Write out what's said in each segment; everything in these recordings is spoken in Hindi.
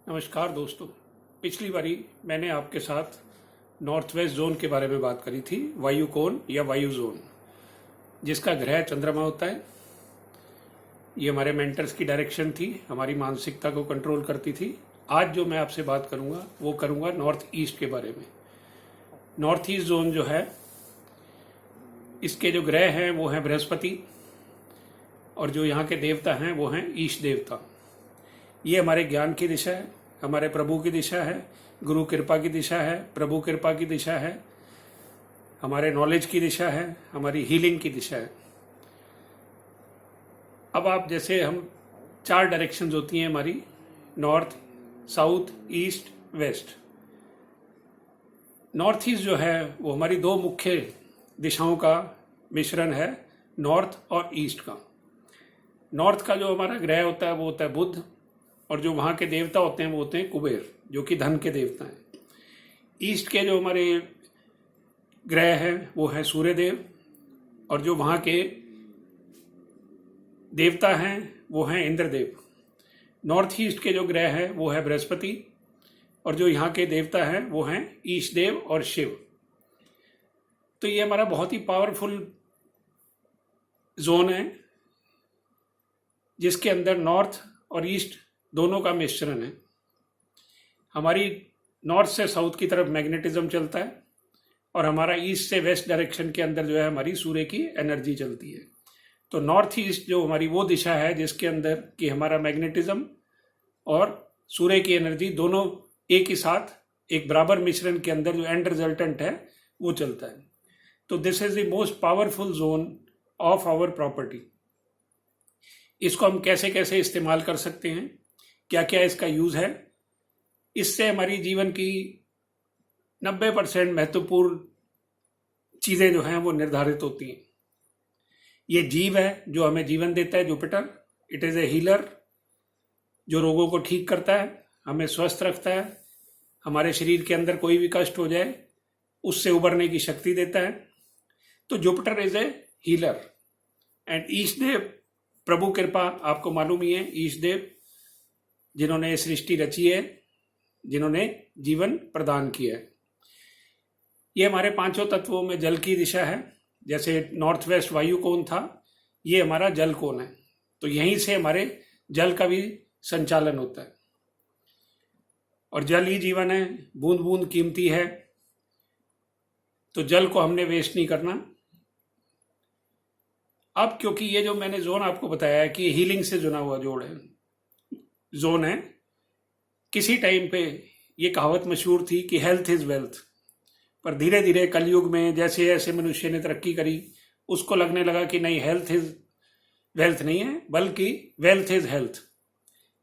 नमस्कार दोस्तों। पिछली बारी मैंने आपके साथ नॉर्थ वेस्ट जोन के बारे में बात करी थी, वायु कोण या वायु जोन, जिसका ग्रह चंद्रमा होता है। ये हमारे मेंटर्स की डायरेक्शन थी, हमारी मानसिकता को कंट्रोल करती थी। आज जो मैं आपसे बात करूंगा वो करूंगा नॉर्थ ईस्ट के बारे में। नॉर्थ ईस्ट जोन जो है, इसके जो ग्रह हैं वो हैं बृहस्पति, और जो यहाँ के देवता हैं वो हैं ईश देवता। ये हमारे ज्ञान की दिशा है, हमारे प्रभु की दिशा है, गुरु कृपा की दिशा है, प्रभु कृपा की दिशा है, हमारे नॉलेज की दिशा है, हमारी हीलिंग की दिशा है। अब आप जैसे हम 4 डायरेक्शंस होती हैं हमारी, north, south, east, west. North east जो है वो हमारी 2 मुख्य दिशाओं का मिश्रण है, नॉर्थ और ईस्ट का। नॉर्थ का जो हमारा ग्रह होता है वो होता है बुध, और जो वहाँ के देवता होते हैं वो होते हैं कुबेर, जो कि धन के देवता हैं। ईस्ट के जो हमारे ग्रह हैं वो है सूर्यदेव, और जो वहाँ के देवता हैं वो हैं इंद्रदेव। नॉर्थ ईस्ट के जो ग्रह हैं वो है बृहस्पति, और जो यहाँ के देवता हैं वो हैं ईशदेव और शिव। तो ये हमारा बहुत ही पावरफुल जोन है, जिसके अंदर नॉर्थ और ईस्ट दोनों का मिश्रण है। हमारी नॉर्थ से साउथ की तरफ मैग्नेटिज्म चलता है, और हमारा ईस्ट से वेस्ट डायरेक्शन के अंदर जो है हमारी सूर्य की एनर्जी चलती है। तो नॉर्थ ईस्ट जो हमारी वो दिशा है जिसके अंदर कि हमारा मैग्नेटिज्म और सूर्य की एनर्जी दोनों एक ही साथ एक बराबर मिश्रण के अंदर जो एंड रिजल्टेंट है वो चलता है। तो this is the most powerful zone of our property. इसको हम कैसे कैसे इस्तेमाल कर सकते हैं, क्या क्या इसका यूज है, इससे हमारी जीवन की 90% महत्वपूर्ण चीजें जो हैं वो निर्धारित होती हैं। ये जीव है जो हमें जीवन देता है, Jupiter. It is a healer, जो रोगों को ठीक करता है, हमें स्वस्थ रखता है, हमारे शरीर के अंदर कोई भी कष्ट हो जाए उससे उबरने की शक्ति देता है। तो Jupiter is a healer. And ईशदेव, प्रभु कृपा, आपको मालूम ही है, ईशदेव जिन्होंने सृष्टि रची है, जिन्होंने जीवन प्रदान किया है। ये हमारे 5 तत्वों में जल की दिशा है। जैसे नॉर्थ वेस्ट वायु कोण था, ये हमारा जल कोण है। तो यहीं से हमारे जल का भी संचालन होता है, और जल ही जीवन है, बूंद बूंद कीमती है। तो जल को हमने वेस्ट नहीं करना। अब क्योंकि ये जो मैंने जोन आपको बताया है कि हीलिंग से जुड़ा हुआ जोन है, किसी टाइम पे ये कहावत मशहूर थी कि हेल्थ इज वेल्थ, पर धीरे धीरे कलयुग में जैसे जैसे मनुष्य ने तरक्की करी, उसको लगने लगा कि नहीं, हेल्थ इज वेल्थ नहीं है, बल्कि वेल्थ इज हेल्थ।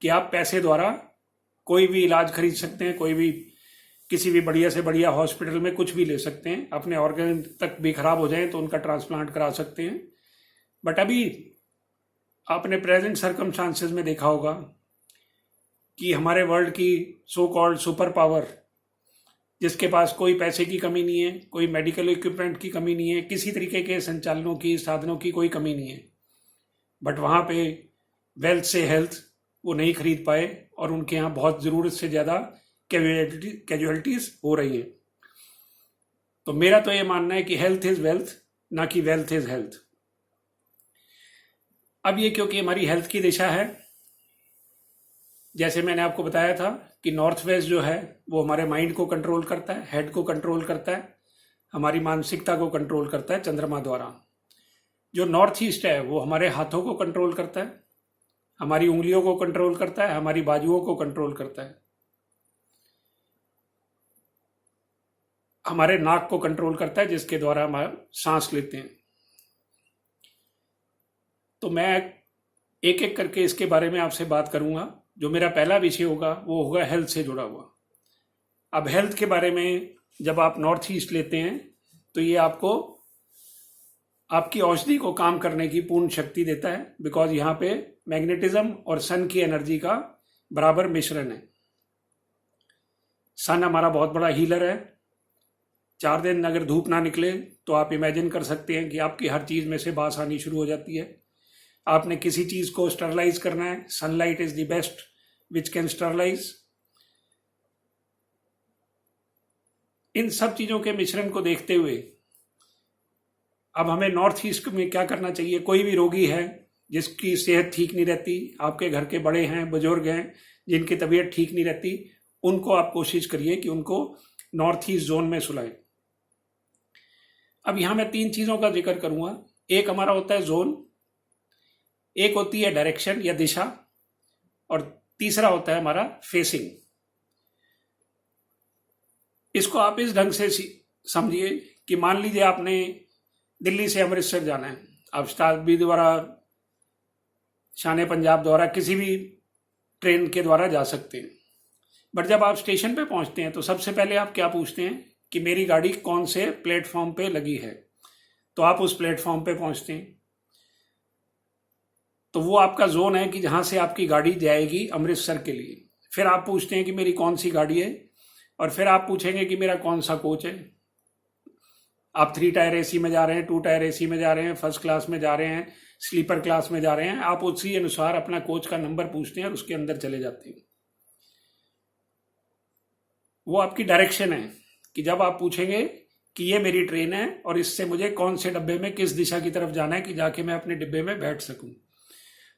कि आप पैसे द्वारा कोई भी इलाज खरीद सकते हैं, कोई भी किसी भी बढ़िया से बढ़िया हॉस्पिटल में कुछ भी ले सकते हैं, अपने ऑर्गन तक भी खराब हो जाए तो उनका ट्रांसप्लांट करा सकते हैं। बट अभी आपने प्रेजेंट सर्कमस्टांसेस में देखा होगा कि हमारे वर्ल्ड की सो कॉल्ड सुपर पावर, जिसके पास कोई पैसे की कमी नहीं है, कोई मेडिकल इक्विपमेंट की कमी नहीं है, किसी तरीके के संचालनों की, साधनों की कोई कमी नहीं है, बट वहाँ पे वेल्थ से हेल्थ वो नहीं खरीद पाए, और उनके यहाँ बहुत ज़रूरत से ज़्यादा कैजुअलिटीज हो रही हैं। तो मेरा तो ये मानना है कि हेल्थ इज़ वेल्थ, ना कि वेल्थ इज़ हेल्थ। अब ये क्योंकि हमारी हेल्थ की दिशा है, जैसे मैंने आपको बताया था कि नॉर्थ वेस्ट जो है वो हमारे माइंड को कंट्रोल करता है, हेड को कंट्रोल करता है, हमारी मानसिकता को कंट्रोल करता है चंद्रमा द्वारा। जो नॉर्थ ईस्ट है वो हमारे हाथों को कंट्रोल करता है, हमारी उंगलियों को कंट्रोल करता है, हमारी बाजुओं को कंट्रोल करता है, हमारे नाक को कंट्रोल करता है, जिसके द्वारा हम सांस लेते हैं। तो मैं एक एक करके इसके बारे में आपसे बात करूंगा। जो मेरा पहला विषय होगा वो होगा हेल्थ से जुड़ा हुआ। अब हेल्थ के बारे में जब आप नॉर्थ ईस्ट लेते हैं तो ये आपको आपकी औषधि को काम करने की पूर्ण शक्ति देता है, बिकॉज यहाँ पे मैग्नेटिज्म और सन की एनर्जी का बराबर मिश्रण है। सन हमारा बहुत बड़ा हीलर है। 4 दिन अगर धूप ना निकले तो आप इमेजिन कर सकते हैं कि आपकी हर चीज में से बास आनी शुरू हो जाती है। आपने किसी चीज को स्टरलाइज करना है, sunlight is the best which can sterilise. इन सब चीज़ों के मिश्रण को देखते हुए अब हमें नॉर्थ ईस्ट में क्या करना चाहिए। कोई भी रोगी है जिसकी सेहत ठीक नहीं रहती, आपके घर के बड़े हैं, बुजुर्ग हैं जिनकी तबीयत ठीक नहीं रहती, उनको आप कोशिश करिए कि उनको नॉर्थ ईस्ट जोन में सुलाएं। अब यहाँ मैं 3 चीज़ों का जिक्र करूँगा। एक हमारा होता है जोन, एक होती है डायरेक्शन या दिशा, और तीसरा होता है हमारा फेसिंग। इसको आप इस ढंग से समझिए कि मान लीजिए आपने दिल्ली से अमृतसर जाना है, आप शताब्दी द्वारा, शान पंजाब द्वारा, किसी भी ट्रेन के द्वारा जा सकते हैं। बट जब आप स्टेशन पे पहुंचते हैं तो सबसे पहले आप क्या पूछते हैं कि मेरी गाड़ी कौन से प्लेटफॉर्म पे लगी है। तो आप उस प्लेटफॉर्म पे पहुंचते हैं, तो वो आपका जोन है कि जहां से आपकी गाड़ी जाएगी अमृतसर के लिए। फिर आप पूछते हैं कि मेरी कौन सी गाड़ी है, और फिर आप पूछेंगे कि मेरा कौन सा कोच है। आप 3 टायर एसी में जा रहे हैं, 2 टायर एसी में जा रहे हैं, फर्स्ट क्लास में जा रहे हैं, स्लीपर क्लास में जा रहे हैं। आप उसी अनुसार अपना कोच का नंबर पूछते हैं और उसके अंदर चले जाते हैं। वो आपकी डायरेक्शन है कि जब आप पूछेंगे कि ये मेरी ट्रेन है और इससे मुझे कौन से डब्बे में किस दिशा की तरफ जाना है कि जाके मैं अपने डिब्बे में बैठ सकूं।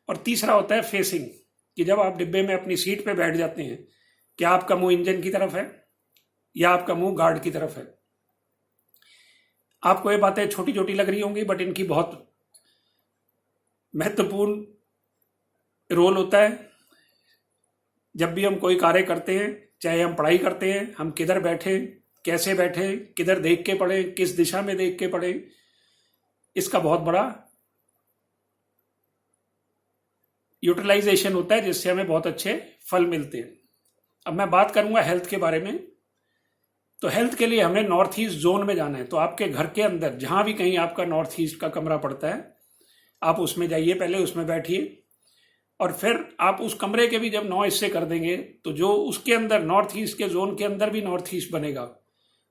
और तीसरा होता है फेसिंग, कि जब आप डिब्बे में अपनी सीट पे बैठ जाते हैं, क्या आपका मुंह इंजन की तरफ है या आपका मुंह गार्ड की तरफ है। आपको ये बातें छोटी छोटी लग रही होंगी, बट इनकी बहुत महत्वपूर्ण रोल होता है। जब भी हम कोई कार्य करते हैं, चाहे हम पढ़ाई करते हैं, हम किधर बैठे, कैसे बैठे, किधर देख के पढ़े, किस दिशा में देख के पढ़े, इसका बहुत बड़ा यूटिलाइजेशन होता है, जिससे हमें बहुत अच्छे फल मिलते हैं। अब मैं बात करूंगा हेल्थ के बारे में। तो हेल्थ के लिए हमें नॉर्थ ईस्ट जोन में जाना है। तो आपके घर के अंदर जहां भी कहीं आपका नॉर्थ ईस्ट का कमरा पड़ता है, आप उसमें जाइए, पहले उसमें बैठिए, और फिर आप उस कमरे के भी जब 9 हिस्से कर देंगे तो जो उसके अंदर नॉर्थ ईस्ट के जोन के अंदर भी नॉर्थ ईस्ट बनेगा,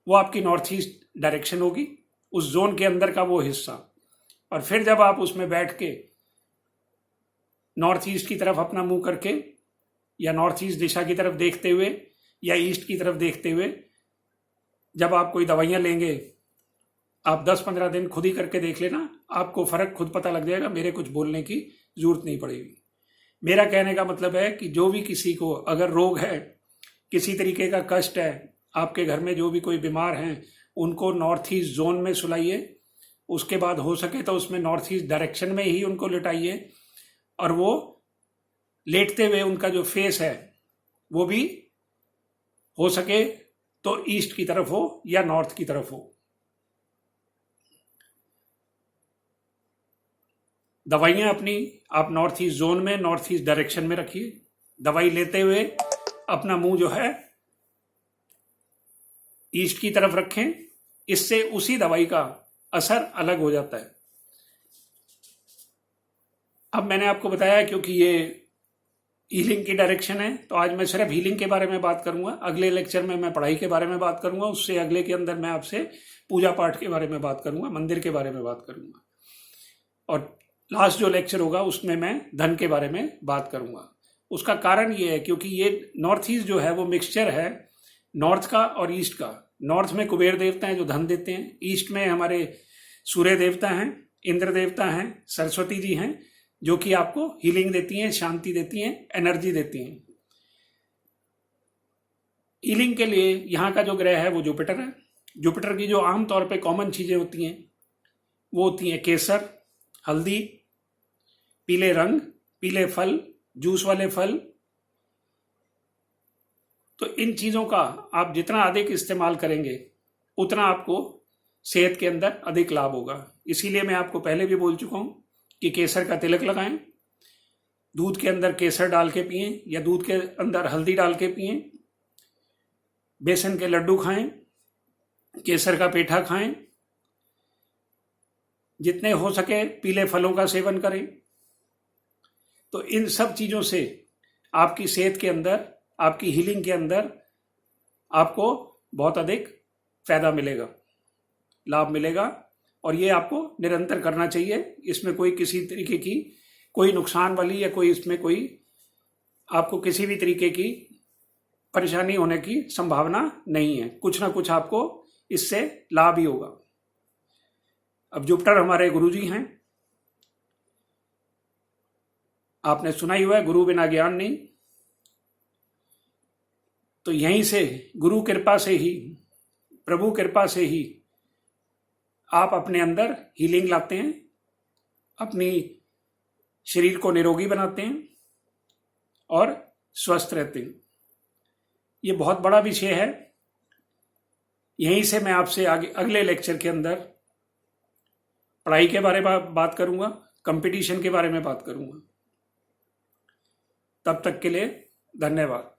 वो आपकी नॉर्थ ईस्ट डायरेक्शन होगी, उस जोन के अंदर का वो हिस्सा। और फिर जब आप उसमें बैठ के नॉर्थ ईस्ट की तरफ अपना मुंह करके या नॉर्थ ईस्ट दिशा की तरफ देखते हुए या ईस्ट की तरफ देखते हुए जब आप कोई दवाइयां लेंगे, आप 10-15 दिन खुद ही करके देख लेना, आपको फर्क खुद पता लग जाएगा। मेरे कुछ बोलने की जरूरत नहीं पड़ेगी। मेरा कहने का मतलब है कि जो भी किसी को अगर रोग है, किसी तरीके का कष्ट है, आपके घर में जो भी कोई बीमार हैं, उनको नॉर्थ ईस्ट जोन में सुलाइए। उसके बाद हो सके तो उसमें नॉर्थ ईस्ट डायरेक्शन में ही उनको लेटाइए, और वो लेटते हुए उनका जो फेस है वो भी हो सके तो ईस्ट की तरफ हो या नॉर्थ की तरफ हो। दवाइयां अपनी आप नॉर्थ ईस्ट जोन में, नॉर्थ ईस्ट डायरेक्शन में रखिए। दवाई लेते हुए अपना मुंह जो है ईस्ट की तरफ रखें, इससे उसी दवाई का असर अलग हो जाता है। अब मैंने आपको बताया क्योंकि ये हीलिंग की डायरेक्शन है, तो आज मैं सिर्फ हीलिंग के बारे में बात करूंगा। अगले लेक्चर में मैं पढ़ाई के बारे में बात करूंगा, उससे अगले के अंदर मैं आपसे पूजा पाठ के बारे में बात करूंगा, मंदिर के बारे में बात करूंगा, और लास्ट जो लेक्चर होगा उसमें मैं धन के बारे में बात करूंगा। उसका कारण ये है क्योंकि ये नॉर्थ ईस्ट जो है वो मिक्सचर है नॉर्थ का और ईस्ट का। नॉर्थ में कुबेर देवता हैं जो धन देते हैं, ईस्ट में हमारे सूर्य देवता हैं, इंद्र देवता हैं, सरस्वती जी हैं जो कि आपको हीलिंग देती हैं, शांति देती हैं, एनर्जी देती हैं। हीलिंग के लिए यहाँ का जो ग्रह है वो जुपिटर है। जुपिटर की जो आमतौर पे कॉमन चीजें होती हैं वो होती हैं केसर, हल्दी, पीले रंग, पीले फल, जूस वाले फल। तो इन चीजों का आप जितना अधिक इस्तेमाल करेंगे उतना आपको सेहत के अंदर अधिक लाभ होगा। इसीलिए मैं आपको पहले भी बोल चुका हूं कि केसर का तिलक लगाएं, दूध के अंदर केसर डाल के पिएं या दूध के अंदर हल्दी डाल के पिएं, बेसन के लड्डू खाएं, केसर का पेठा खाएं, जितने हो सके पीले फलों का सेवन करें। तो इन सब चीजों से आपकी सेहत के अंदर, आपकी हीलिंग के अंदर आपको बहुत अधिक फायदा मिलेगा, लाभ मिलेगा, और ये आपको निरंतर करना चाहिए। इसमें कोई किसी तरीके की कोई नुकसान वाली या कोई इसमें कोई आपको किसी भी तरीके की परेशानी होने की संभावना नहीं है, कुछ ना कुछ आपको इससे लाभ ही होगा। अब जुपिटर हमारे गुरुजी हैं, आपने सुना ही हुआ है, गुरु बिना ज्ञान नहीं। तो यहीं से गुरु कृपा से ही, प्रभु कृपा से ही आप अपने अंदर हीलिंग लाते हैं, अपनी शरीर को निरोगी बनाते हैं और स्वस्थ रहते हैं। ये बहुत बड़ा विषय है। यहीं से मैं आपसे आगे अगले लेक्चर के अंदर पढ़ाई के बारे में बात करूंगा, कंपटीशन के बारे में बात करूंगा। तब तक के लिए धन्यवाद।